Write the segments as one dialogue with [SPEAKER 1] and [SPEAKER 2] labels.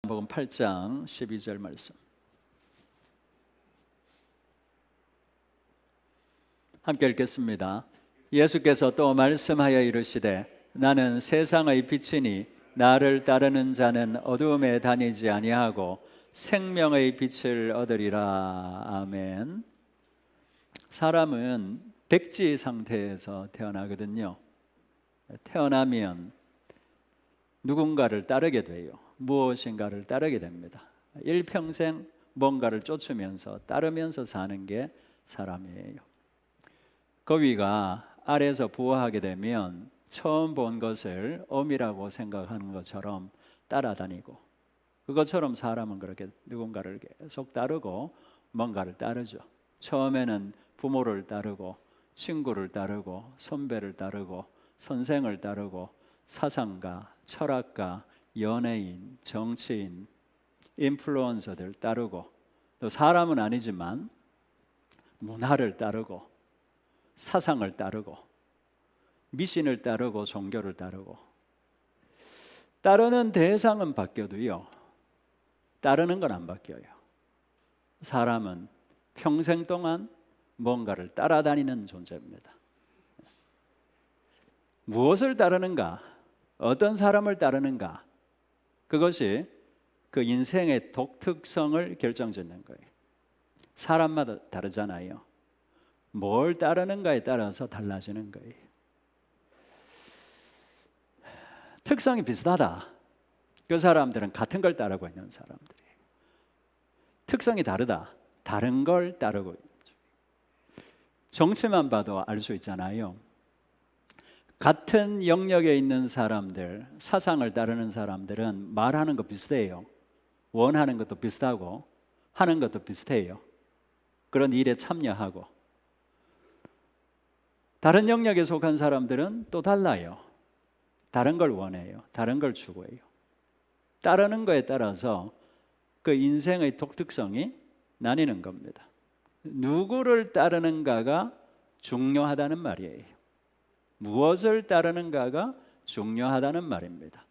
[SPEAKER 1] 복음 8장 12절 말씀 함께 읽겠습니다. 예수께서 또 말씀하여 이르시되 나는 세상의 빛이니 나를 따르는 자는 어두움에 다니지 아니하고 생명의 빛을 얻으리라. 아멘. 사람은 백지 상태에서 태어나거든요. 태어나면 누군가를 따르게 돼요. 무엇인가를 따르게 됩니다. 일평생 뭔가를 쫓으면서 따르면서 사는 게 사람이에요. 거위가 알에서 부화하게 되면 처음 본 것을 어미라고 생각하는 것처럼 따라다니고, 그것처럼 사람은 그렇게 누군가를 계속 따르고 뭔가를 따르죠. 처음에는 부모를 따르고 친구를 따르고 선배를 따르고 선생을 따르고 사상가, 철학가, 연예인, 정치인, 인플루언서들 따르고, 또 사람은 아니지만 문화를 따르고 사상을 따르고 미신을 따르고 종교를 따르고, 따르는 대상은 바뀌어도요 따르는 건 안 바뀌어요. 사람은 평생 동안 뭔가를 따라다니는 존재입니다. 무엇을 따르는가, 어떤 사람을 따르는가, 그것이 그 인생의 독특성을 결정짓는 거예요. 사람마다 다르잖아요. 뭘 따르는가에 따라서 달라지는 거예요. 특성이 비슷하다. 그 사람들은 같은 걸 따르고 있는 사람들이에요. 특성이 다르다. 다른 걸 따르고 있는 거죠. 정치만 봐도 알 수 있잖아요. 같은 영역에 있는 사람들, 사상을 따르는 사람들은 말하는 거 비슷해요. 원하는 것도 비슷하고 하는 것도 비슷해요. 그런 일에 참여하고. 다른 영역에 속한 사람들은 또 달라요. 다른 걸 원해요. 다른 걸 추구해요. 따르는 거에 따라서 그 인생의 독특성이 나뉘는 겁니다. 누구를 따르는가가 중요하다는 말이에요. 무엇을 따르는가가 중요하다는 말입니다.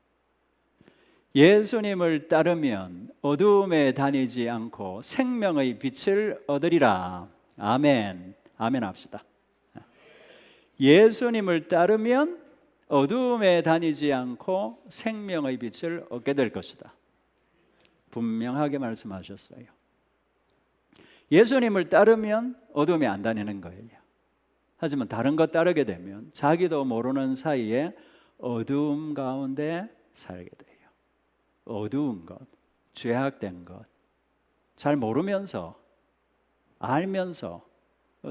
[SPEAKER 1] 예수님을 따르면 어두움에 다니지 않고 생명의 빛을 얻으리라. 아멘. 아멘 합시다. 예수님을 따르면 어두움에 다니지 않고 생명의 빛을 얻게 될 것이다. 분명하게 말씀하셨어요. 예수님을 따르면 어두움에 안 다니는 거예요. 하지만 다른 것 따르게 되면 자기도 모르는 사이에 어두움 가운데 살게 돼요. 어두운 것, 죄악된 것, 잘 모르면서 알면서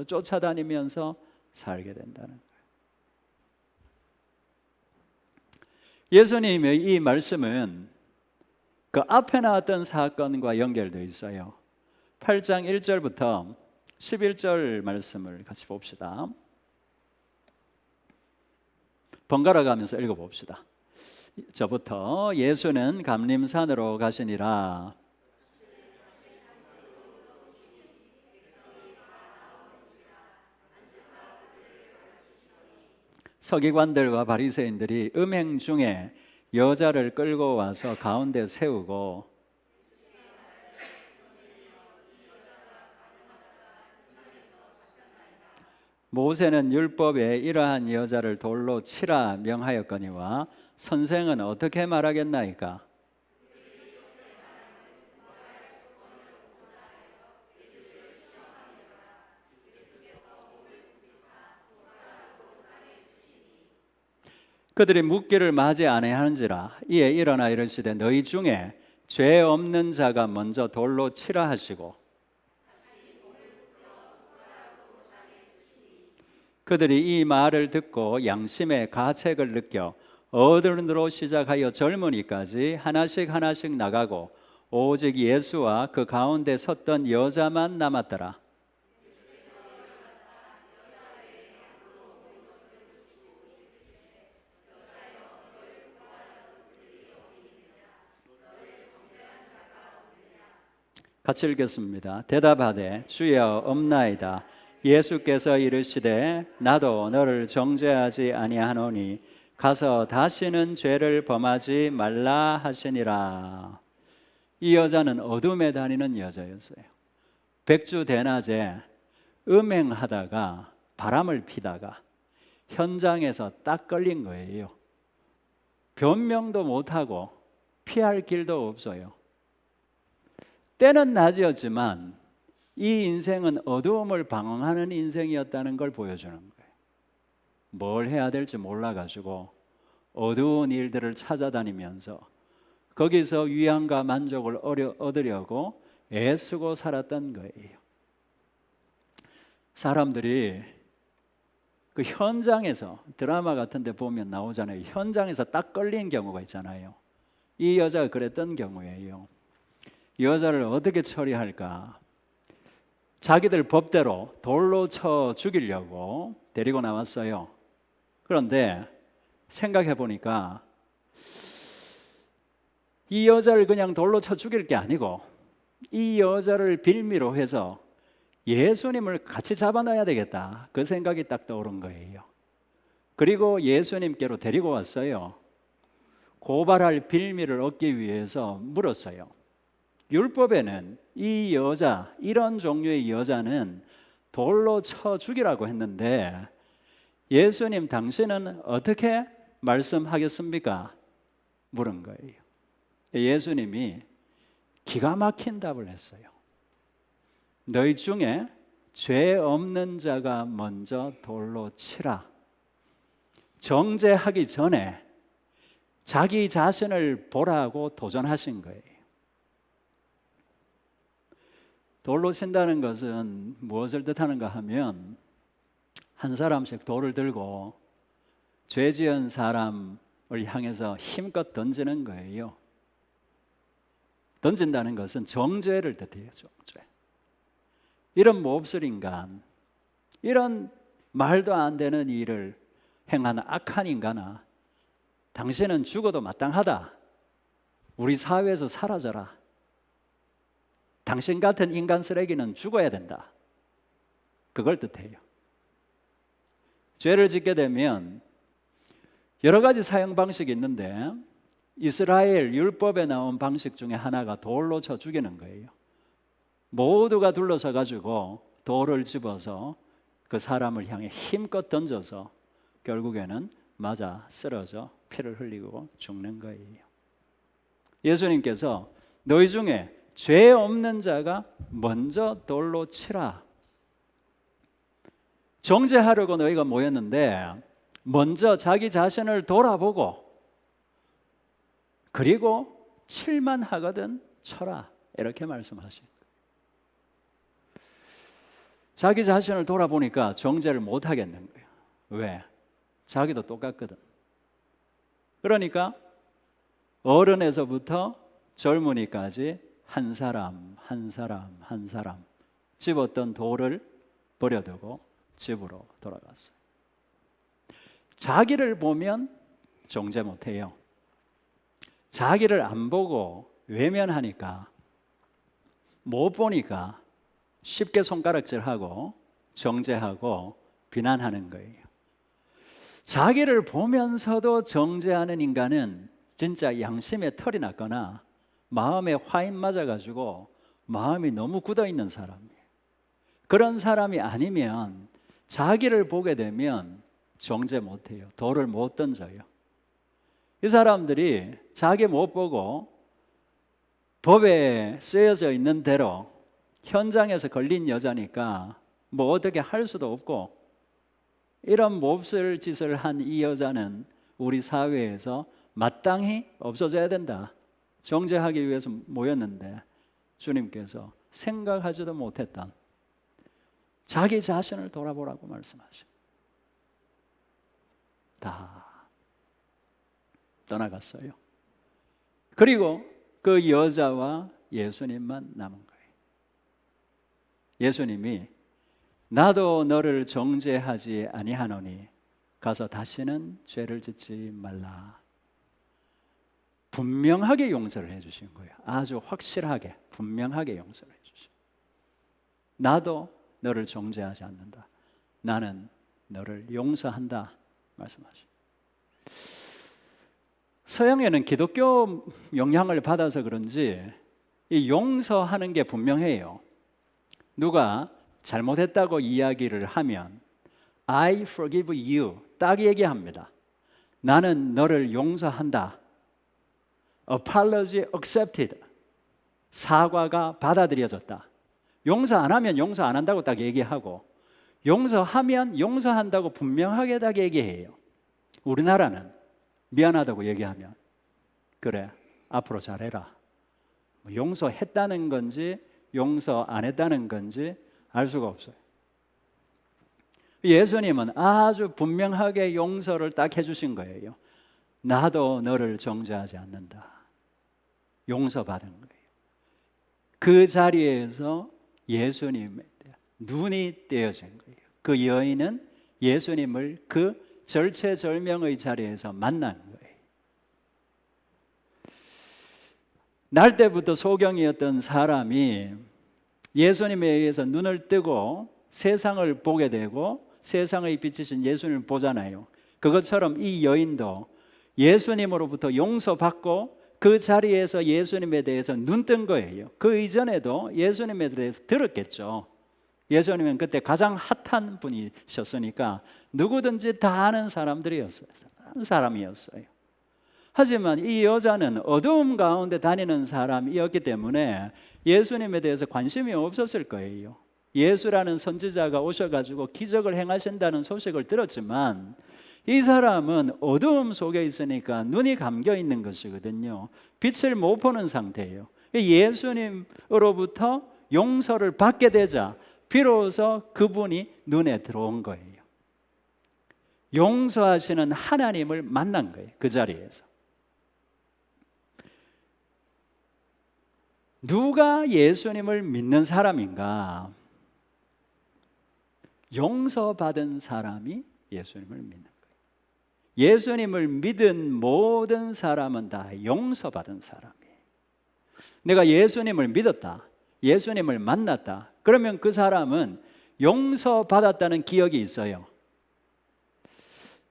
[SPEAKER 1] 쫓아다니면서 살게 된다는 거예요. 예수님의 이 말씀은 그 앞에 나왔던 사건과 연결되어 있어요. 8장 1절부터 11절 말씀을 같이 봅시다. 번갈아 가면서 읽어봅시다. 저부터 예수는 감림산으로 가시니라. 서기관들과 바리새인들이 음행 중에 여자를 끌고 와서 가운데 세우고 모세는 율법에 이러한 여자를 돌로 치라 명하였거니와 선생은 어떻게 말하겠나이까? 그들이 묻기를 맞이 아니하는지라. 이에 일어나 이르시되 너희 중에 죄 없는 자가 먼저 돌로 치라 하시고, 그들이 이 말을 듣고 양심의 가책을 느껴 어른으로 시작하여 젊은이까지 하나씩 하나씩 나가고 오직 예수와 그 가운데 섰던 여자만 남았더라. 같이 읽겠습니다. 대답하되 주여 없나이다. 예수께서 이르시되 나도 너를 정죄하지 아니하노니 가서 다시는 죄를 범하지 말라 하시니라. 이 여자는 어둠에 다니는 여자였어요. 백주대낮에 음행하다가 바람을 피다가 현장에서 딱 걸린 거예요. 변명도 못하고 피할 길도 없어요. 때는 낮이었지만 이 인생은 어두움을 방황하는 인생이었다는 걸 보여주는 거예요. 뭘 해야 될지 몰라가지고 어두운 일들을 찾아다니면서 거기서 위안과 만족을 얻으려고 애쓰고 살았던 거예요. 사람들이 그 현장에서 드라마 같은 데 보면 나오잖아요. 현장에서 딱 걸린 경우가 있잖아요. 이 여자가 그랬던 경우예요. 이 여자를 어떻게 처리할까? 자기들 법대로 돌로 쳐 죽이려고 데리고 나왔어요. 그런데 생각해 보니까 이 여자를 그냥 돌로 쳐 죽일 게 아니고 이 여자를 빌미로 해서 예수님을 같이 잡아놔야 되겠다. 그 생각이 딱 떠오른 거예요. 그리고 예수님께로 데리고 왔어요. 고발할 빌미를 얻기 위해서 물었어요. 율법에는 이 여자, 이런 종류의 여자는 돌로 쳐 죽이라고 했는데 예수님 당신은 어떻게 말씀하겠습니까? 물은 거예요. 예수님이 기가 막힌 답을 했어요. 너희 중에 죄 없는 자가 먼저 돌로 치라. 정죄하기 전에 자기 자신을 보라고 도전하신 거예요. 돌로 친다는 것은 무엇을 뜻하는가 하면 한 사람씩 돌을 들고 죄 지은 사람을 향해서 힘껏 던지는 거예요. 던진다는 것은 정죄를 뜻해요. 정죄. 이런 몹쓸 인간, 이런 말도 안 되는 일을 행하는 악한 인간아, 당신은 죽어도 마땅하다. 우리 사회에서 사라져라. 당신 같은 인간 쓰레기는 죽어야 된다. 그걸 뜻해요. 죄를 짓게 되면 여러 가지 사형 방식이 있는데 이스라엘 율법에 나온 방식 중에 하나가 돌로 쳐 죽이는 거예요. 모두가 둘러서 가지고 돌을 집어서 그 사람을 향해 힘껏 던져서 결국에는 맞아 쓰러져 피를 흘리고 죽는 거예요. 예수님께서 너희 중에 죄 없는 자가 먼저 돌로 치라. 정죄하려고 너희가 모였는데 먼저 자기 자신을 돌아보고 그리고 칠만 하거든 쳐라. 이렇게 말씀하신 거예요. 자기 자신을 돌아보니까 정죄를 못 하겠는 거예요. 왜? 자기도 똑같거든. 그러니까 어른에서부터 젊은이까지 한 사람 한 사람 한 사람 집었던 돌을 버려두고 집으로 돌아갔어요. 자기를 보면 정죄 못해요. 자기를 안 보고 외면하니까, 못 보니까 쉽게 손가락질하고 정죄하고 비난하는 거예요. 자기를 보면서도 정죄하는 인간은 진짜 양심에 털이 났거나 마음에 화인 맞아가지고 마음이 너무 굳어있는 사람이에요. 그런 사람이 아니면 자기를 보게 되면 정죄 못해요. 돌을 못 던져요. 이 사람들이 자기 못 보고 법에 쓰여져 있는 대로 현장에서 걸린 여자니까 뭐 어떻게 할 수도 없고, 이런 몹쓸 짓을 한 이 여자는 우리 사회에서 마땅히 없어져야 된다. 정죄하기 위해서 모였는데 주님께서 생각하지도 못했던 자기 자신을 돌아보라고 말씀하셔. 다 떠나갔어요. 그리고 그 여자와 예수님만 남은 거예요. 예수님이 나도 너를 정죄하지 아니하노니 가서 다시는 죄를 짓지 말라. 분명하게 용서를 해주신 거예요. 아주 확실하게 분명하게 용서를 해주신. 나도 너를 정죄하지 않는다. 나는 너를 용서한다 말씀하시죠. 서양에는 기독교 영향을 받아서 그런지 이 용서하는 게 분명해요. 누가 잘못했다고 이야기를 하면 I forgive you 딱 얘기합니다. 나는 너를 용서한다. Apology accepted. 사과가 받아들여졌다. 용서 안 하면 용서 안 한다고 딱 얘기하고, 용서하면 용서한다고 분명하게 딱 얘기해요. 우리나라는 미안하다고 얘기하면 그래, 앞으로 잘해라. 용서했다는 건지 용서 안 했다는 건지 알 수가 없어요. 예수님은 아주 분명하게 용서를 딱 해주신 거예요. 나도 너를 정죄하지 않는다. 용서받은 거예요. 그 자리에서 예수님의 눈이 떼어진 거예요. 그 여인은 예수님을 그 절체절명의 자리에서 만난 거예요. 날 때부터 소경이었던 사람이 예수님에 의해서 눈을 뜨고 세상을 보게 되고 세상의 빛이신 예수님을 보잖아요. 그것처럼 이 여인도 예수님으로부터 용서받고 그 자리에서 예수님에 대해서 눈뜬 거예요. 그 이전에도 예수님에 대해서 들었겠죠. 예수님은 그때 가장 핫한 분이셨으니까 누구든지 다 아는 사람들이었어요. 아는 사람이었어요. 하지만 이 여자는 어두움 가운데 다니는 사람이었기 때문에 예수님에 대해서 관심이 없었을 거예요. 예수라는 선지자가 오셔가지고 기적을 행하신다는 소식을 들었지만 이 사람은 어두움 속에 있으니까 눈이 감겨 있는 것이거든요. 빛을 못 보는 상태예요. 예수님으로부터 용서를 받게 되자 비로소 그분이 눈에 들어온 거예요. 용서하시는 하나님을 만난 거예요. 그 자리에서. 누가 예수님을 믿는 사람인가? 용서받은 사람이 예수님을 믿는 거예요. 예수님을 믿은 모든 사람은 다 용서받은 사람이에요. 내가 예수님을 믿었다, 예수님을 만났다, 그러면 그 사람은 용서받았다는 기억이 있어요.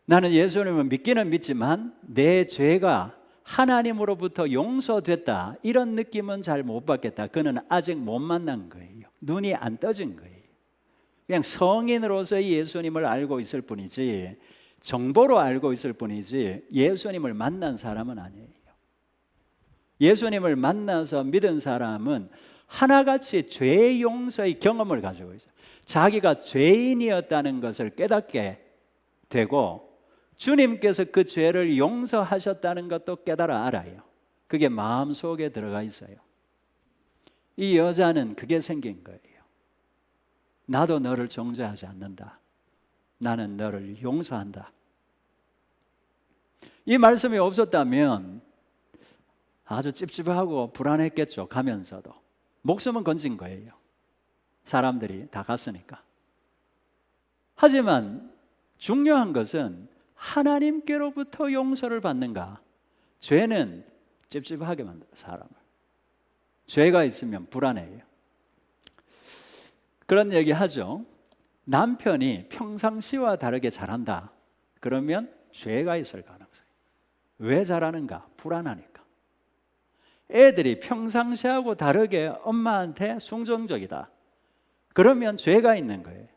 [SPEAKER 1] 나는 예수님을 믿기는 믿지만 내 죄가 하나님으로부터 용서됐다, 이런 느낌은 잘 못 받겠다. 그는 아직 못 만난 거예요. 눈이 안 떠진 거예요. 그냥 성인으로서의 예수님을 알고 있을 뿐이지, 정보로 알고 있을 뿐이지 예수님을 만난 사람은 아니에요. 예수님을 만나서 믿은 사람은 하나같이 죄 용서의 경험을 가지고 있어요. 자기가 죄인이었다는 것을 깨닫게 되고 주님께서 그 죄를 용서하셨다는 것도 깨달아 알아요. 그게 마음속에 들어가 있어요. 이 여자는 그게 생긴 거예요. 나도 너를 정죄하지 않는다. 나는 너를 용서한다. 이 말씀이 없었다면 아주 찝찝하고 불안했겠죠. 가면서도 목숨은 건진 거예요. 사람들이 다 갔으니까. 하지만 중요한 것은 하나님께로부터 용서를 받는가? 죄는 찝찝하게 만들어 사람을. 죄가 있으면 불안해요. 그런 얘기 하죠. 남편이 평상시와 다르게 잘한다. 그러면 죄가 있을 가능성이. 왜 잘하는가? 불안하니까. 애들이 평상시하고 다르게 엄마한테 순종적이다. 그러면 죄가 있는 거예요.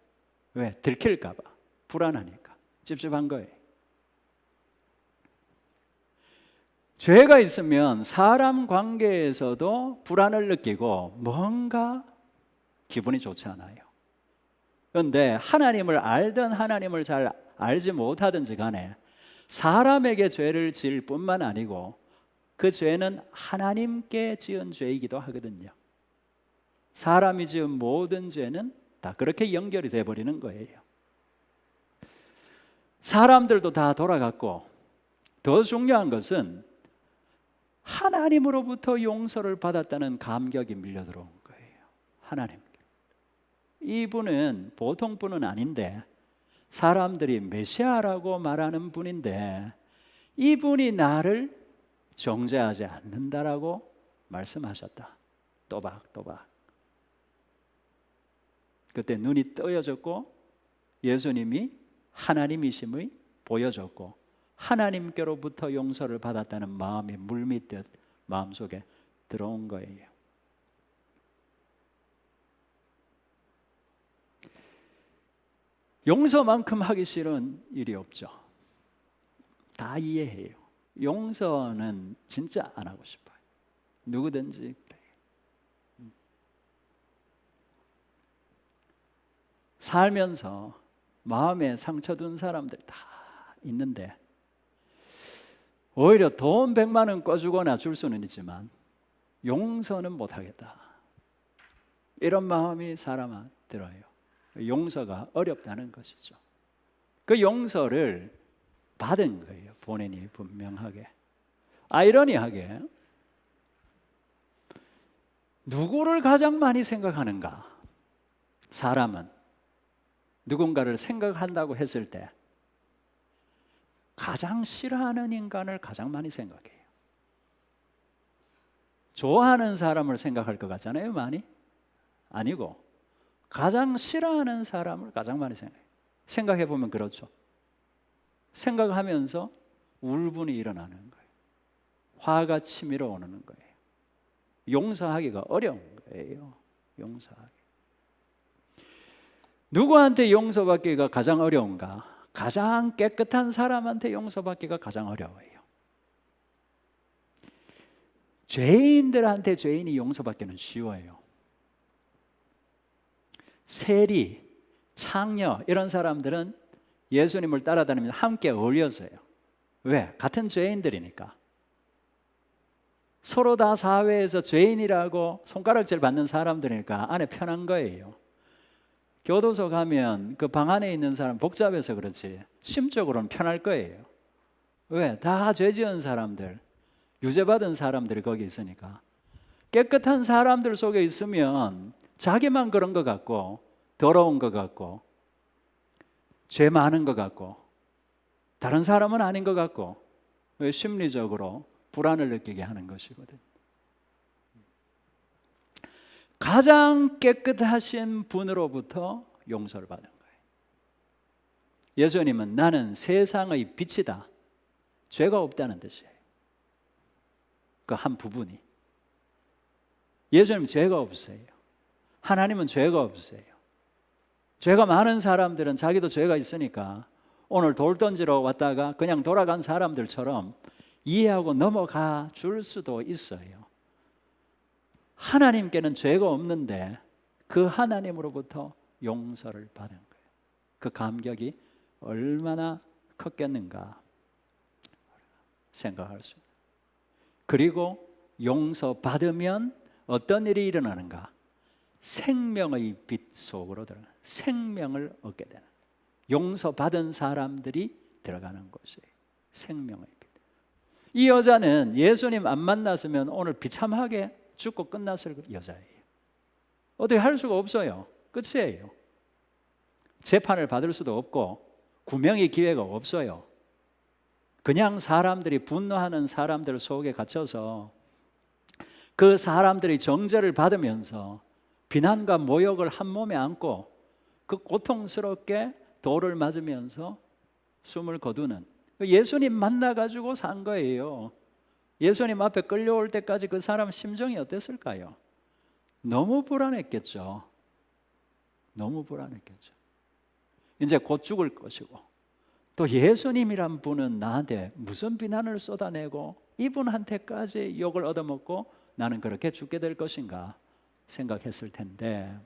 [SPEAKER 1] 왜? 들킬까 봐. 불안하니까. 찝찝한 거예요. 죄가 있으면 사람 관계에서도 불안을 느끼고 뭔가 기분이 좋지 않아요. 그런데 하나님을 알든 하나님을 잘 알지 못하든지 간에 사람에게 죄를 지을 뿐만 아니고 그 죄는 하나님께 지은 죄이기도 하거든요. 사람이 지은 모든 죄는 다 그렇게 연결이 돼버리는 거예요. 사람들도 다 돌아갔고 더 중요한 것은 하나님으로부터 용서를 받았다는 감격이 밀려들어온 거예요. 하나님. 이분은 보통 분은 아닌데 사람들이 메시아라고 말하는 분인데 이분이 나를 정죄하지 않는다라고 말씀하셨다. 또박또박. 그때 눈이 떠여졌고 예수님이 하나님이심을 보여줬고 하나님께로부터 용서를 받았다는 마음이 물밀듯 마음속에 들어온 거예요. 용서만큼 하기 싫은 일이 없죠. 다 이해해요. 용서는 진짜 안 하고 싶어요. 누구든지 그래요. 살면서 마음에 상처 둔 사람들 다 있는데 오히려 돈 100만 원 꿔주거나 줄 수는 있지만 용서는 못하겠다. 이런 마음이 사람한테 들어요. 용서가 어렵다는 것이죠. 그 용서를 받은 거예요. 본인이 분명하게. 아이러니하게 누구를 가장 많이 생각하는가? 사람은 누군가를 생각한다고 했을 때 가장 싫어하는 인간을 가장 많이 생각해요. 좋아하는 사람을 생각할 것 같잖아요, 많이? 아니고 가장 싫어하는 사람을 가장 많이 생각해요. 생각해 보면 그렇죠. 생각하면서 울분이 일어나는 거예요. 화가 치밀어 오는 거예요. 용서하기가 어려운 거예요. 용서하기. 누구한테 용서받기가 가장 어려운가? 가장 깨끗한 사람한테 용서받기가 가장 어려워요. 죄인들한테 죄인이 용서받기는 쉬워요. 세리, 창녀 이런 사람들은 예수님을 따라다니면서 함께 어울렸어요. 왜? 같은 죄인들이니까. 서로 다 사회에서 죄인이라고 손가락질 받는 사람들이니까 안에 편한 거예요. 교도소 가면 그 방 안에 있는 사람 복잡해서 그렇지 심적으로는 편할 거예요. 왜? 다 죄 지은 사람들, 유죄받은 사람들이 거기 있으니까. 깨끗한 사람들 속에 있으면 자기만 그런 것 같고 더러운 것 같고 죄 많은 것 같고 다른 사람은 아닌 것 같고 심리적으로 불안을 느끼게 하는 것이거든. 가장 깨끗하신 분으로부터 용서를 받은 거예요. 예수님은 나는 세상의 빛이다. 죄가 없다는 뜻이에요. 그 한 부분이. 예수님은 죄가 없어요. 하나님은 죄가 없어요. 죄가 많은 사람들은 자기도 죄가 있으니까 오늘 돌 던지러 왔다가 그냥 돌아간 사람들처럼 이해하고 넘어가 줄 수도 있어요. 하나님께는 죄가 없는데 그 하나님으로부터 용서를 받은 거예요. 그 감격이 얼마나 컸겠는가 생각할 수 있어요. 그리고 용서받으면 어떤 일이 일어나는가? 생명의 빛 속으로 들어가는, 생명을 얻게 되는, 용서받은 사람들이 들어가는 곳이에요. 생명의 빛. 이 여자는 예수님 안 만났으면 오늘 비참하게 죽고 끝났을 여자예요. 어떻게 할 수가 없어요. 끝이에요. 재판을 받을 수도 없고 구명의 기회가 없어요. 그냥 사람들이 분노하는 사람들 속에 갇혀서 그 사람들이 정죄를 받으면서 비난과 모욕을 한 몸에 안고 그 고통스럽게 돌을 맞으면서 숨을 거두는, 예수님 만나가지고 산 거예요. 예수님 앞에 끌려올 때까지 그 사람 심정이 어땠을까요? 너무 불안했겠죠. 너무 불안했겠죠. 이제 곧 죽을 것이고 또 예수님이란 분은 나한테 무슨 비난을 쏟아내고 이분한테까지 욕을 얻어먹고 나는 그렇게 죽게 될 것인가 생각했을 텐데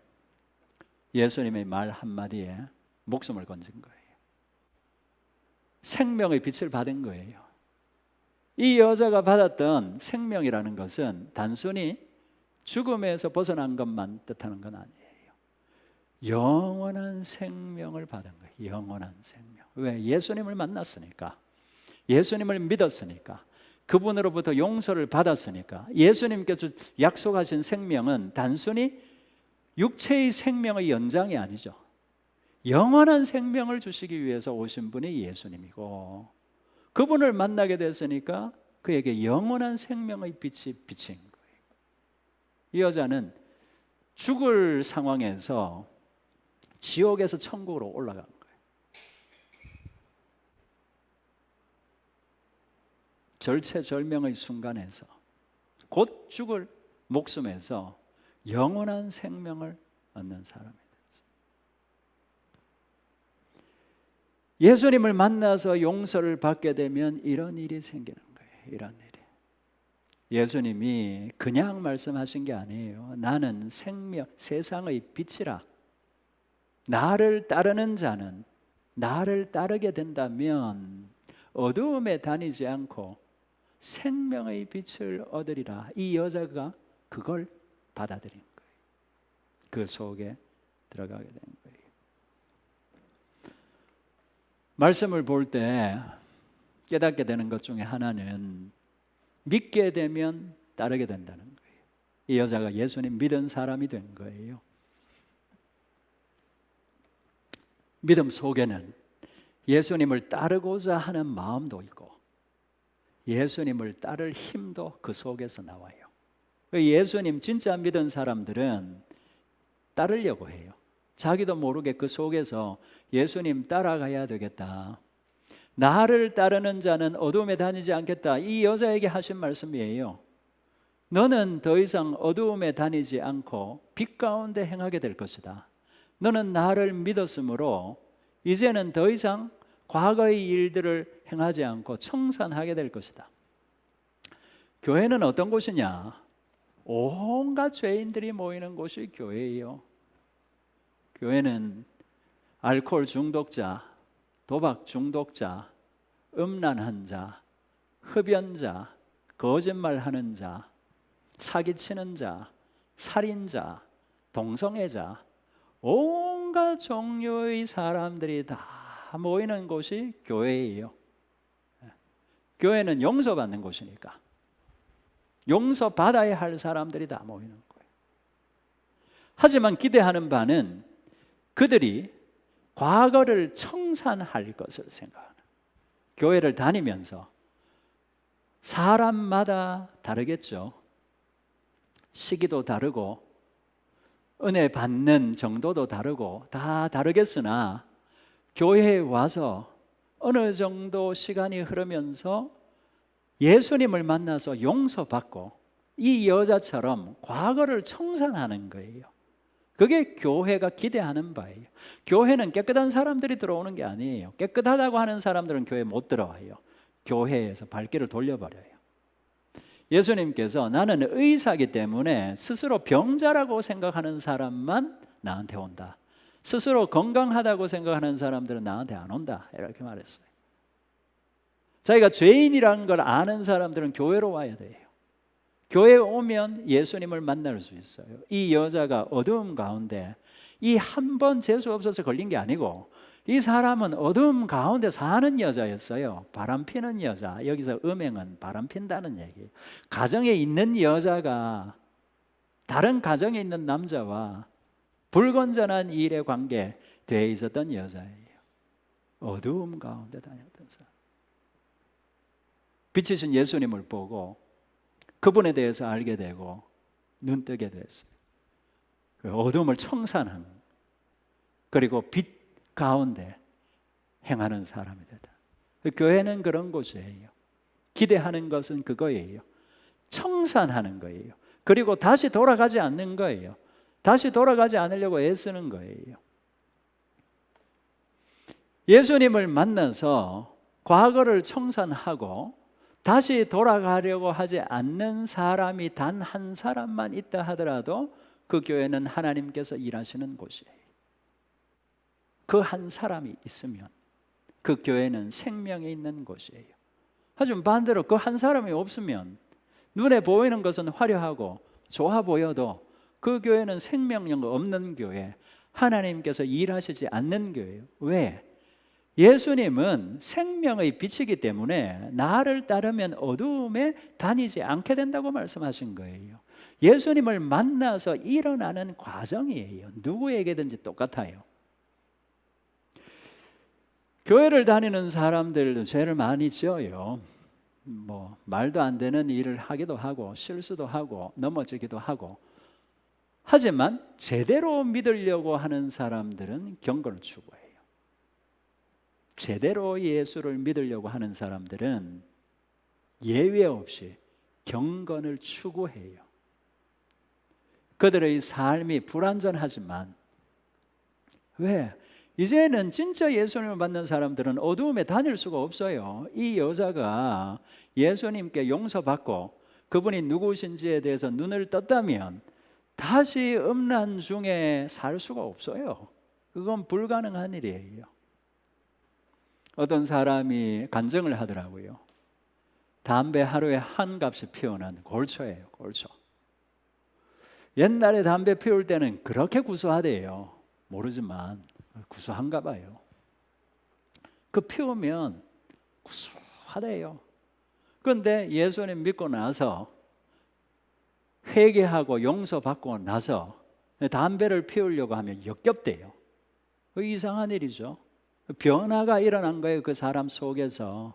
[SPEAKER 1] 예수님의 말 한마디에 목숨을 건진 거예요. 생명의 빛을 받은 거예요. 이 여자가 받았던 생명이라는 것은 단순히 죽음에서 벗어난 것만 뜻하는 건 아니에요. 영원한 생명을 받은 거예요. 영원한 생명. 왜? 예수님을 만났으니까, 예수님을 믿었으니까, 그분으로부터 용서를 받았으니까. 예수님께서 약속하신 생명은 단순히 육체의 생명의 연장이 아니죠. 영원한 생명을 주시기 위해서 오신 분이 예수님이고 그분을 만나게 됐으니까 그에게 영원한 생명의 빛이 비친 거예요. 이 여자는 죽을 상황에서 지옥에서 천국으로 올라간 거예요. 절체절명의 순간에서 곧 죽을 목숨에서 영원한 생명을 얻는 사람이 됐어요. 예수님을 만나서 용서를 받게 되면 이런 일이 생기는 거예요. 이런 일이. 예수님이 그냥 말씀하신 게 아니에요. 나는 생명, 세상의 빛이라. 나를 따르는 자는, 나를 따르게 된다면 어두움에 다니지 않고 생명의 빛을 얻으리라. 이 여자가 그걸 받아들인 거예요. 그 속에 들어가게 된 거예요. 말씀을 볼 때 깨닫게 되는 것 중에 하나는 믿게 되면 따르게 된다는 거예요. 이 여자가 예수님 믿은 사람이 된 거예요. 믿음 속에는 예수님을 따르고자 하는 마음도 있고 예수님을 따를 힘도 그 속에서 나와요. 예수님 진짜 믿은 사람들은 따르려고 해요. 자기도 모르게 그 속에서 예수님 따라가야 되겠다. 나를 따르는 자는 어둠에 다니지 않겠다. 이 여자에게 하신 말씀이에요. 너는 더 이상 어두움에 다니지 않고 빛 가운데 행하게 될 것이다. 너는 나를 믿었으므로 이제는 더 이상 과거의 일들을 행하지 않고 청산하게 될 것이다. 교회는 어떤 곳이냐? 온갖 죄인들이 모이는 곳이 교회예요. 교회는 알코올 중독자, 도박 중독자, 음란한 자, 흡연자, 거짓말하는 자, 사기치는 자, 살인자, 동성애자, 온갖 종류의 사람들이 다 모이는 곳이 교회예요. 교회는 용서받는 곳이니까 용서받아야 할 사람들이 다 모이는 거예요. 하지만 기대하는 바는 그들이 과거를 청산할 것을 생각하는, 교회를 다니면서 사람마다 다르겠죠. 시기도 다르고 은혜 받는 정도도 다르고 다 다르겠으나 교회에 와서 어느 정도 시간이 흐르면서 예수님을 만나서 용서받고 이 여자처럼 과거를 청산하는 거예요. 그게 교회가 기대하는 바예요. 교회는 깨끗한 사람들이 들어오는 게 아니에요. 깨끗하다고 하는 사람들은 교회에 못 들어와요. 교회에서 발길을 돌려버려요. 예수님께서 나는 의사이기 때문에 스스로 병자라고 생각하는 사람만 나한테 온다. 스스로 건강하다고 생각하는 사람들은 나한테 안 온다. 이렇게 말했어요. 자기가 죄인이라는 걸 아는 사람들은 교회로 와야 돼요. 교회에 오면 예수님을 만날 수 있어요. 이 여자가 어두움 가운데 이 한 번 재수 없어서 걸린 게 아니고 이 사람은 어두움 가운데 사는 여자였어요. 바람 피는 여자. 여기서 음행은 바람 핀다는 얘기예요. 가정에 있는 여자가 다른 가정에 있는 남자와 불건전한 일에 관계되어 있었던 여자예요. 어두움 가운데 다녔던 사람. 빛이신 예수님을 보고 그분에 대해서 알게 되고 눈뜨게 됐어요. 어둠을 청산하는, 그리고 빛 가운데 행하는 사람이 되다. 교회는 그런 곳이에요. 기대하는 것은 그거예요. 청산하는 거예요. 그리고 다시 돌아가지 않는 거예요. 다시 돌아가지 않으려고 애쓰는 거예요. 예수님을 만나서 과거를 청산하고 다시 돌아가려고 하지 않는 사람이 단 한 사람만 있다 하더라도 그 교회는 하나님께서 일하시는 곳이에요. 그 한 사람이 있으면 그 교회는 생명이 있는 곳이에요. 하지만 반대로 그 한 사람이 없으면 눈에 보이는 것은 화려하고 좋아 보여도 그 교회는 생명력 없는 교회, 하나님께서 일하시지 않는 교회예요. 왜? 예수님은 생명의 빛이기 때문에 나를 따르면 어두움에 다니지 않게 된다고 말씀하신 거예요. 예수님을 만나서 일어나는 과정이에요. 누구에게든지 똑같아요. 교회를 다니는 사람들도 죄를 많이 지어요. 말도 안 되는 일을 하기도 하고 실수도 하고 넘어지기도 하고, 하지만 제대로 믿으려고 하는 사람들은 경건을 추구해요. 제대로 예수를 믿으려고 하는 사람들은 예외 없이 경건을 추구해요. 그들의 삶이 불완전하지만 왜? 이제는 진짜 예수님을 만난 사람들은 어두움에 다닐 수가 없어요. 이 여자가 예수님께 용서받고 그분이 누구신지에 대해서 눈을 떴다면 다시 음란 중에 살 수가 없어요. 그건 불가능한 일이에요. 어떤 사람이 간증을 하더라고요. 담배 하루에 한 값이 피우는 골초예요. 골초. 옛날에 담배 피울 때는 그렇게 구수하대요. 모르지만 구수한가 봐요. 그 피우면 구수하대요. 그런데 예수님 믿고 나서 회개하고 용서받고 나서 담배를 피우려고 하면 역겹대요. 그 이상한 일이죠. 변화가 일어난 거예요. 그 사람 속에서.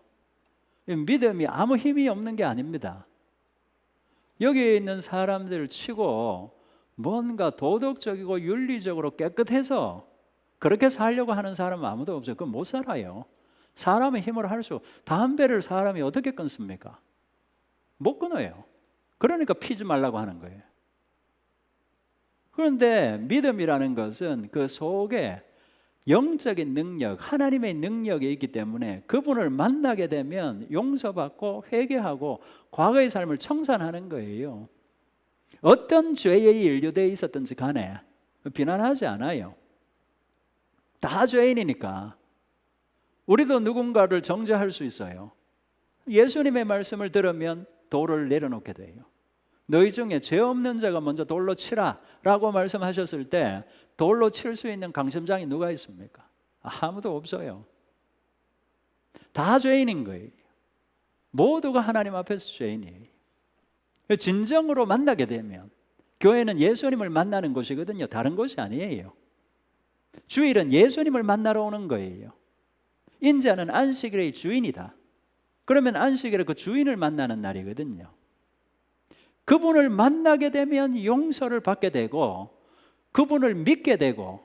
[SPEAKER 1] 믿음이 아무 힘이 없는 게 아닙니다. 여기에 있는 사람들 치고 뭔가 도덕적이고 윤리적으로 깨끗해서 그렇게 살려고 하는 사람은 아무도 없어요. 그건 못 살아요. 사람의 힘으로 할 수, 담배를 사람이 어떻게 끊습니까? 못 끊어요. 그러니까 피지 말라고 하는 거예요. 그런데 믿음이라는 것은 그 속에 영적인 능력, 하나님의 능력이 있기 때문에 그분을 만나게 되면 용서받고 회개하고 과거의 삶을 청산하는 거예요. 어떤 죄에 연루되어 있었든지 간에 비난하지 않아요. 다 죄인이니까. 우리도 누군가를 정죄할 수 있어요. 예수님의 말씀을 들으면 돌을 내려놓게 돼요. 너희 중에 죄 없는 자가 먼저 돌로 치라 라고 말씀하셨을 때 돌로 칠 수 있는 강심장이 누가 있습니까? 아무도 없어요. 다 죄인인 거예요. 모두가 하나님 앞에서 죄인이에요. 진정으로 만나게 되면 교회는 예수님을 만나는 곳이거든요. 다른 곳이 아니에요. 주일은 예수님을 만나러 오는 거예요. 인자는 안식일의 주인이다. 그러면 안식일에 그 주인을 만나는 날이거든요. 그분을 만나게 되면 용서를 받게 되고 그분을 믿게 되고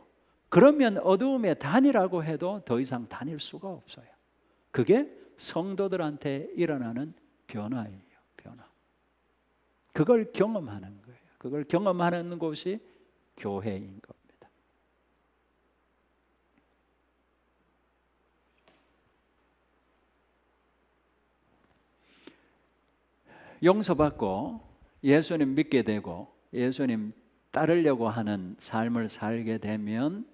[SPEAKER 1] 그러면 어두움에 다니라고 해도 더 이상 다닐 수가 없어요. 그게 성도들한테 일어나는 변화예요. 변화. 그걸 경험하는 거예요. 그걸 경험하는 곳이 교회인 겁니다. 용서받고 예수님 믿게 되고 예수님 따르려고 하는 삶을 살게 되면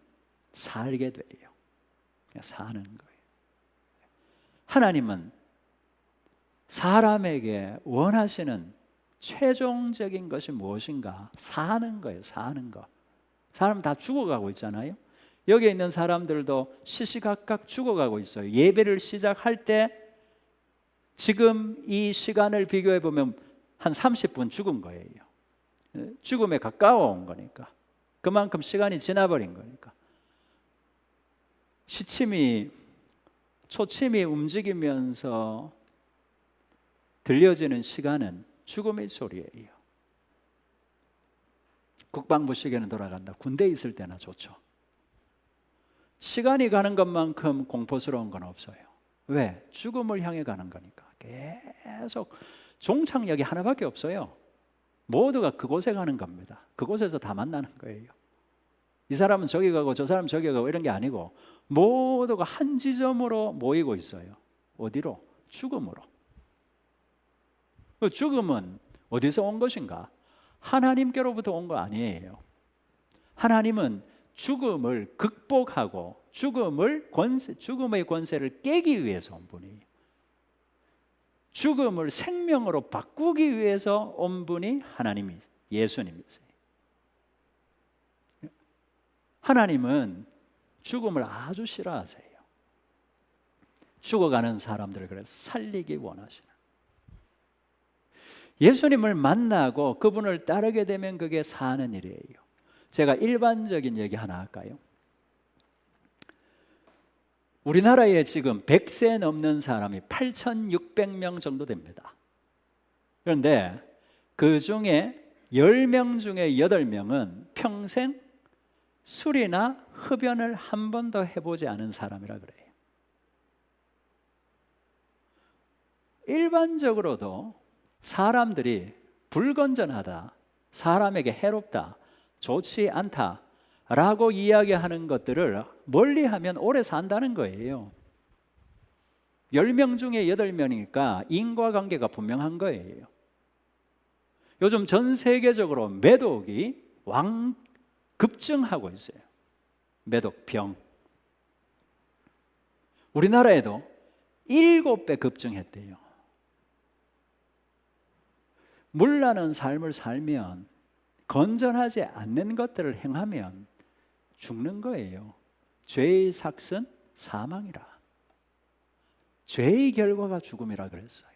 [SPEAKER 1] 살게 돼요. 사는 거예요. 하나님은 사람에게 원하시는 최종적인 것이 무엇인가? 사는 거예요. 사는 거. 사람 다 죽어가고 있잖아요. 여기 있는 사람들도 시시각각 죽어가고 있어요. 예배를 시작할 때 지금 이 시간을 비교해 보면 한 30분 죽은 거예요. 죽음에 가까워 온 거니까. 그만큼 시간이 지나버린 거니까. 초침이 움직이면서 들려지는 시간은 죽음의 소리예요. 국방부 시계는 돌아간다. 군대에 있을 때나 좋죠. 시간이 가는 것만큼 공포스러운 건 없어요. 왜? 죽음을 향해 가는 거니까. 계속 종착역이 하나밖에 없어요. 모두가 그곳에 가는 겁니다. 그곳에서 다 만나는 거예요. 이 사람은 저기 가고 저 사람은 저기 가고 이런 게 아니고 모두가 한 지점으로 모이고 있어요. 어디로? 죽음으로. 그 죽음은 어디서 온 것인가? 하나님께로부터 온 거 아니에요. 하나님은 죽음을 극복하고 죽음의 권세를 깨기 위해서 온 분이에요. 죽음을 생명으로 바꾸기 위해서 온 분이 하나님이세요. 예수님이세요. 하나님은 죽음을 아주 싫어하세요. 죽어가는 사람들을 그래서 살리기 원하시는. 예수님을 만나고 그분을 따르게 되면 그게 사는 일이에요. 제가 일반적인 얘기 하나 할까요? 우리나라에 지금 100세 넘는 사람이 8,600명 정도 됩니다. 그런데 그 중에 10명 중에 8명은 평생 술이나 흡연을 한 번도 해보지 않은 사람이라 그래요. 일반적으로도 사람들이 불건전하다, 사람에게 해롭다, 좋지 않다 라고 이야기하는 것들을 멀리하면 오래 산다는 거예요. 10명 중에 8명이니까 인과관계가 분명한 거예요. 요즘 전 세계적으로 매독이 급증하고 있어요. 매독병. 우리나라에도 7배 급증했대요. 물나는 삶을 살면, 건전하지 않는 것들을 행하면 죽는 거예요. 죄의 삭은 사망이라. 죄의 결과가 죽음이라 그랬어요.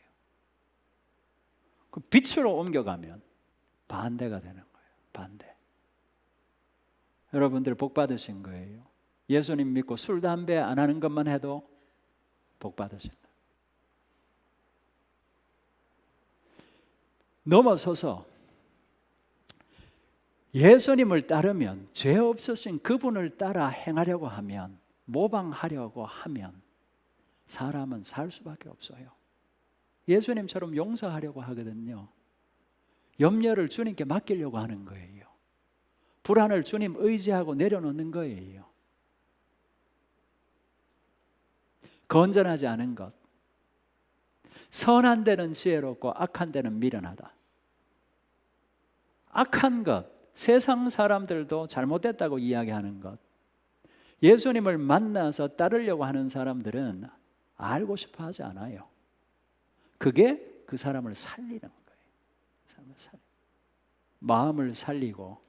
[SPEAKER 1] 그 빛으로 옮겨가면 반대가 되는 거예요. 반대. 여러분들 복 받으신 거예요. 예수님 믿고 술, 담배 안 하는 것만 해도 복 받으신다. 넘어서서 예수님을 따르면, 죄 없으신 그분을 따라 행하려고 하면, 모방하려고 하면 사람은 살 수밖에 없어요. 예수님처럼 용서하려고 하거든요. 염려를 주님께 맡기려고 하는 거예요. 불안을 주님 의지하고 내려놓는 거예요. 건전하지 않은 것, 선한 데는 지혜롭고 악한 데는 미련하다. 악한 것, 세상 사람들도 잘못됐다고 이야기하는 것, 예수님을 만나서 따르려고 하는 사람들은 알고 싶어 하지 않아요. 그게 그 사람을 살리는 거예요. 마음을 살리고,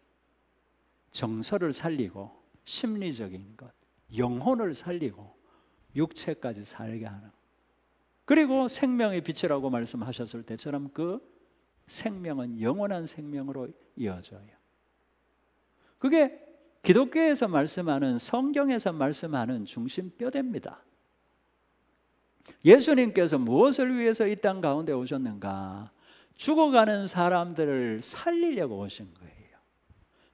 [SPEAKER 1] 정서를 살리고, 심리적인 것, 영혼을 살리고, 육체까지 살게 하는. 그리고 생명의 빛이라고 말씀하셨을 때처럼 그 생명은 영원한 생명으로 이어져요. 그게 기독교에서 말씀하는, 성경에서 말씀하는 중심뼈대입니다. 예수님께서 무엇을 위해서 이 땅 가운데 오셨는가? 죽어가는 사람들을 살리려고 오신 거예요.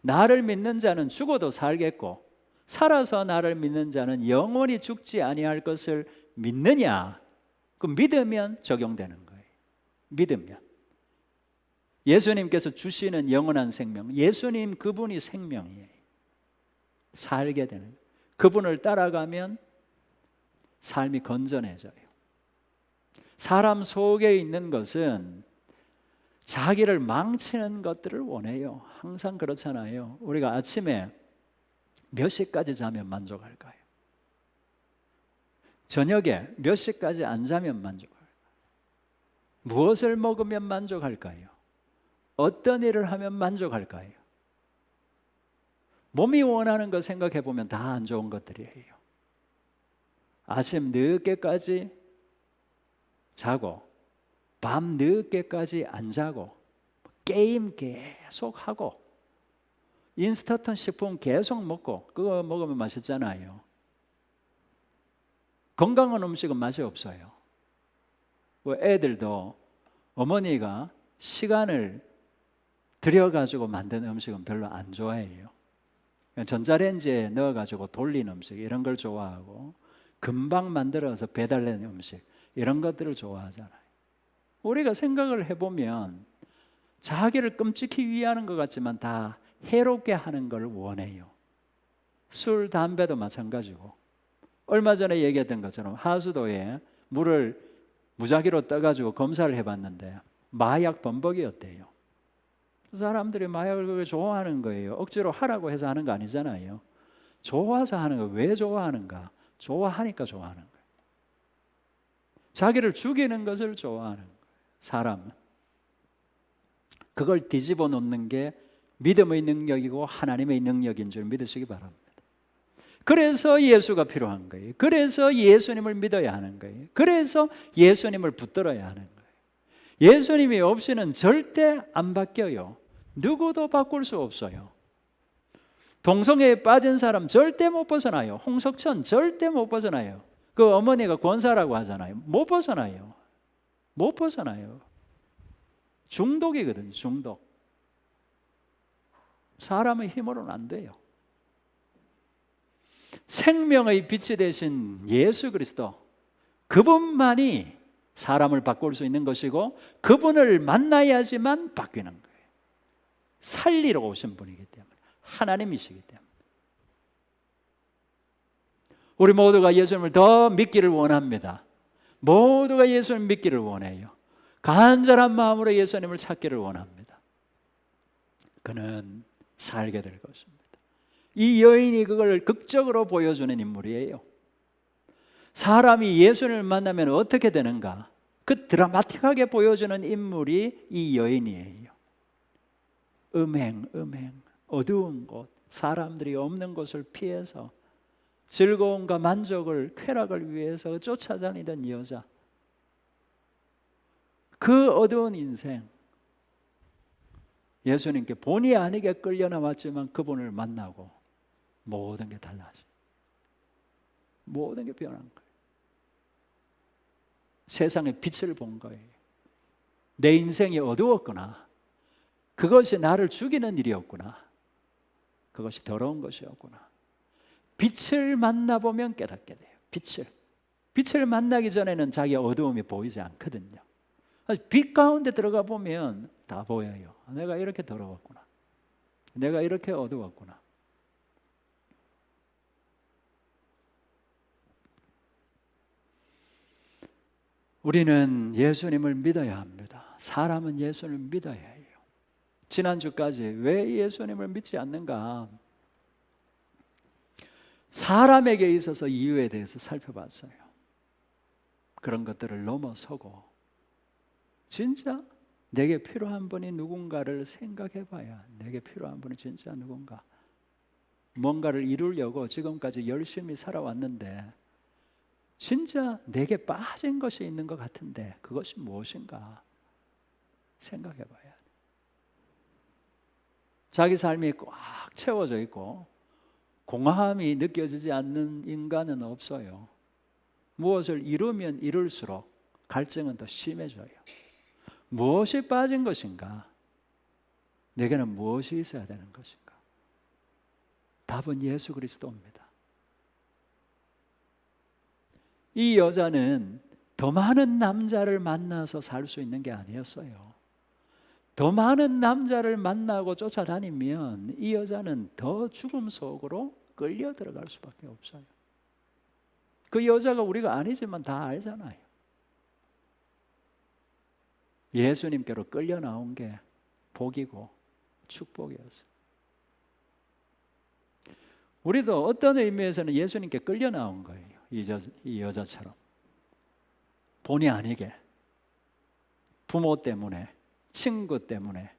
[SPEAKER 1] 나를 믿는 자는 죽어도 살겠고, 살아서 나를 믿는 자는 영원히 죽지 아니할 것을 믿느냐? 그 믿으면 적용되는 거예요. 믿으면. 예수님께서 주시는 영원한 생명, 예수님 그분이 생명이에요. 살게 되는, 그분을 따라가면 삶이 건전해져요. 사람 속에 있는 것은 자기를 망치는 것들을 원해요. 항상 그렇잖아요. 우리가 아침에 몇 시까지 자면 만족할까요? 저녁에 몇 시까지 안 자면 만족할까요? 무엇을 먹으면 만족할까요? 어떤 일을 하면 만족할까요? 몸이 원하는 거 생각해 보면 다 안 좋은 것들이에요. 아침 늦게까지 자고, 밤 늦게까지 안 자고, 게임 계속 하고, 인스턴트 식품 계속 먹고, 그거 먹으면 맛있잖아요. 건강한 음식은 맛이 없어요. 애들도 어머니가 시간을 들여가지고 만든 음식은 별로 안 좋아해요. 전자레인지에 넣어가지고 돌린 음식 이런 걸 좋아하고, 금방 만들어서 배달된 음식 이런 것들을 좋아하잖아요. 우리가 생각을 해보면 자기를 끔찍히 위하는 것 같지만 다 해롭게 하는 걸 원해요. 술, 담배도 마찬가지고, 얼마 전에 얘기했던 것처럼 하수도에 물을 무작위로 떠가지고 검사를 해봤는데 마약 범벅이었대요. 사람들이 마약을 그렇게 좋아하는 거예요. 억지로 하라고 해서 하는 거 아니잖아요. 좋아서 하는 거. 왜 좋아하는가? 좋아하니까 좋아하는 거예요. 자기를 죽이는 것을 좋아하는 거예요. 사람은. 그걸 뒤집어 놓는 게 믿음의 능력이고 하나님의 능력인 줄 믿으시기 바랍니다. 그래서 예수가 필요한 거예요. 그래서 예수님을 믿어야 하는 거예요. 그래서 예수님을 붙들어야 하는 거예요. 예수님이 없이는 절대 안 바뀌어요. 누구도 바꿀 수 없어요. 동성애에 빠진 사람 절대 못 벗어나요. 홍석천 절대 못 벗어나요. 그 어머니가 권사라고 하잖아요. 못 벗어나요. 못 벗어나요. 중독이거든요. 중독. 사람의 힘으로는 안 돼요. 생명의 빛이 되신 예수 그리스도, 그분만이 사람을 바꿀 수 있는 것이고, 그분을 만나야지만 바뀌는 거예요. 살리러 오신 분이기 때문에, 하나님이시기 때문에. 우리 모두가 예수님을 더 믿기를 원합니다. 모두가 예수님을 믿기를 원해요. 간절한 마음으로 예수님을 찾기를 원합니다. 그는 살게 될 것입니다. 이 여인이 그걸 극적으로 보여주는 인물이에요. 사람이 예수님을 만나면 어떻게 되는가? 그 드라마틱하게 보여주는 인물이 이 여인이에요. 음행, 어두운 곳, 사람들이 없는 곳을 피해서 즐거움과 만족을, 쾌락을 위해서 쫓아다니던 여자. 그 어두운 인생, 예수님께 본의 아니게 끌려 나왔지만 그분을 만나고 모든 게 달라져. 모든 게 변한 거예요. 세상의 빛을 본 거예요. 내 인생이 어두웠구나. 그것이 나를 죽이는 일이었구나. 그것이 더러운 것이었구나. 빛을 만나보면 깨닫게 돼요. 빛을 만나기 전에는 자기 어두움이 보이지 않거든요. 빛 가운데 들어가 보면 다 보여요. 내가 이렇게 더러웠구나. 내가 이렇게 어두웠구나. 우리는 예수님을 믿어야 합니다. 사람은 예수님을 믿어야 해요. 지난주까지 왜 예수님을 믿지 않는가? 사람에게 있어서 이유에 대해서 살펴봤어요. 그런 것들을 넘어서고 진짜 내게 필요한 분이 누군가를 생각해 봐야, 내게 필요한 분이 진짜 누군가. 뭔가를 이루려고 지금까지 열심히 살아왔는데 진짜 내게 빠진 것이 있는 것 같은데 그것이 무엇인가 생각해 봐야 돼. 자기 삶이 꽉 채워져 있고 공허함이 느껴지지 않는 인간은 없어요. 무엇을 이루면 이룰수록 갈증은 더 심해져요. 무엇이 빠진 것인가? 내게는 무엇이 있어야 되는 것인가? 답은 예수 그리스도입니다. 이 여자는 더 많은 남자를 만나서 살 수 있는 게 아니었어요. 더 많은 남자를 만나고 쫓아다니면 이 여자는 더 죽음 속으로 끌려 들어갈 수밖에 없어요. 그 여자가 우리가 아니지만 다 알잖아요. 예수님께로 끌려 나온 게 복이고 축복이었어요. 우리도 어떤 의미에서는 예수님께 끌려 나온 거예요. 이 여자처럼 본의 아니게 부모 때문에, 친구 때문에,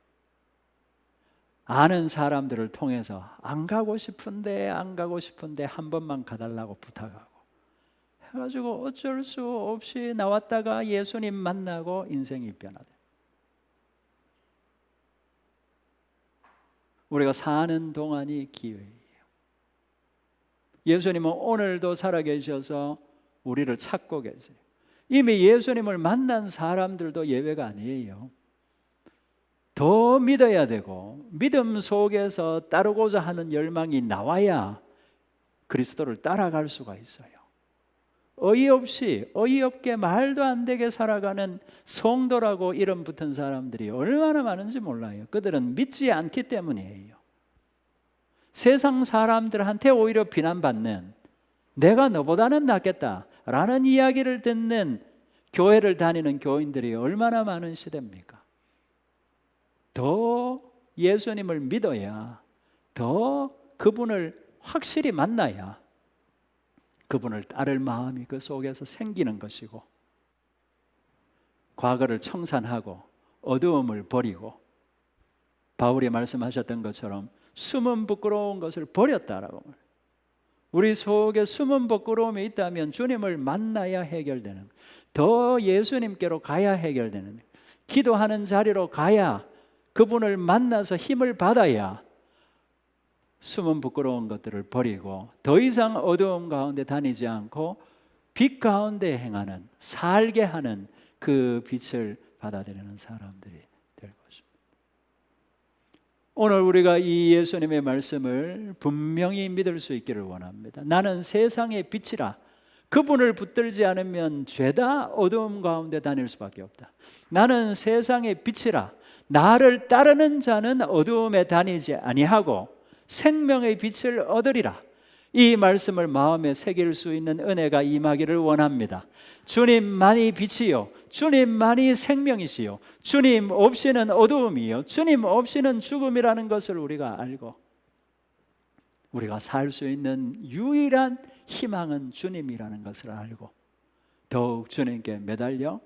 [SPEAKER 1] 아는 사람들을 통해서 안 가고 싶은데 한 번만 가달라고 부탁하고 해가지고 어쩔 수 없이 나왔다가 예수님 만나고 인생이 변화돼. 우리가 사는 동안이 기회예요. 예수님은 오늘도 살아계셔서 우리를 찾고 계세요. 이미 예수님을 만난 사람들도 예외가 아니에요. 더 믿어야 되고 믿음 속에서 따르고자 하는 열망이 나와야 그리스도를 따라갈 수가 있어요. 어이없게 말도 안 되게 살아가는 성도라고 이름 붙은 사람들이 얼마나 많은지 몰라요. 그들은 믿지 않기 때문이에요. 세상 사람들한테 오히려 비난받는, 내가 너보다는 낫겠다라는 이야기를 듣는 교회를 다니는 교인들이 얼마나 많은 시대입니까? 더 예수님을 믿어야, 더 그분을 확실히 만나야 그분을 따를 마음이 그 속에서 생기는 것이고, 과거를 청산하고 어두움을 버리고, 바울이 말씀하셨던 것처럼 숨은 부끄러운 것을 버렸다라고. 우리 속에 숨은 부끄러움이 있다면 주님을 만나야 해결되는, 더 예수님께로 가야 해결되는, 기도하는 자리로 가야, 그분을 만나서 힘을 받아야 숨은 부끄러운 것들을 버리고 더 이상 어두움 가운데 다니지 않고 빛 가운데 행하는, 살게 하는 그 빛을 받아들이는 사람들이 될 것입니다. 오늘 우리가 이 예수님의 말씀을 분명히 믿을 수 있기를 원합니다. 나는 세상의 빛이라. 그분을 붙들지 않으면 죄다 어두움 가운데 다닐 수밖에 없다. 나는 세상의 빛이라. 나를 따르는 자는 어두움에 다니지 아니하고 생명의 빛을 얻으리라. 이 말씀을 마음에 새길 수 있는 은혜가 임하기를 원합니다. 주님만이 빛이요, 주님만이 생명이시요, 주님 없이는 어두움이요, 주님 없이는 죽음이라는 것을 우리가 알고, 우리가 살 수 있는 유일한 희망은 주님이라는 것을 알고, 더욱 주님께 매달려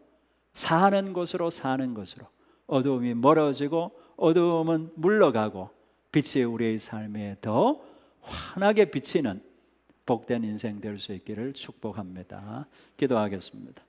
[SPEAKER 1] 사는 곳으로 사는 것으로 어두움이 멀어지고 어두움은 물러가고 빛이 우리의 삶에 더 환하게 비치는 복된 인생 될 수 있기를 축복합니다. 기도하겠습니다.